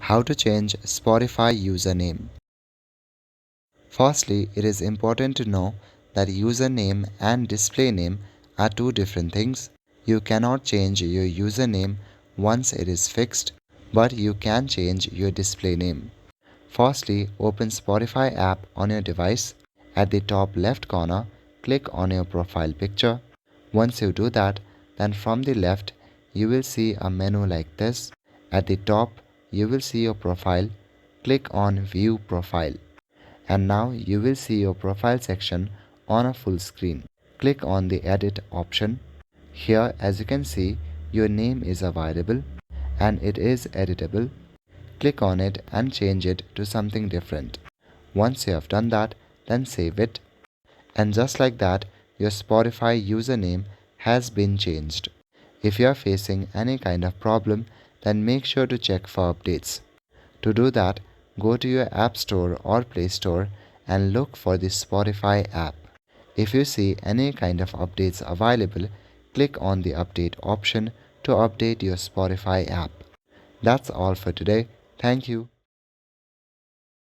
How to change Spotify username. Firstly, it is important to know that username and display name are two different things. You cannot change your username once it is fixed, but you can change your display name. Firstly, open Spotify app on your device. At the top left corner, click on your profile picture. Once you do that, then from the left, you will see a menu like this. At the top, you will see your profile. Click on View Profile. And now you will see your profile section on a full screen. Click on the Edit option. Here, as you can see, your name is available and it is editable. Click on it and change it to something different. Once you have done that, then save it. And just like that, your Spotify username has been changed. If you are facing any kind of problem, then make sure to check for updates. To do that, go to your App Store or Play Store and look for the Spotify app. If you see any kind of updates available, click on the update option to update your Spotify app. That's all for today. Thank you.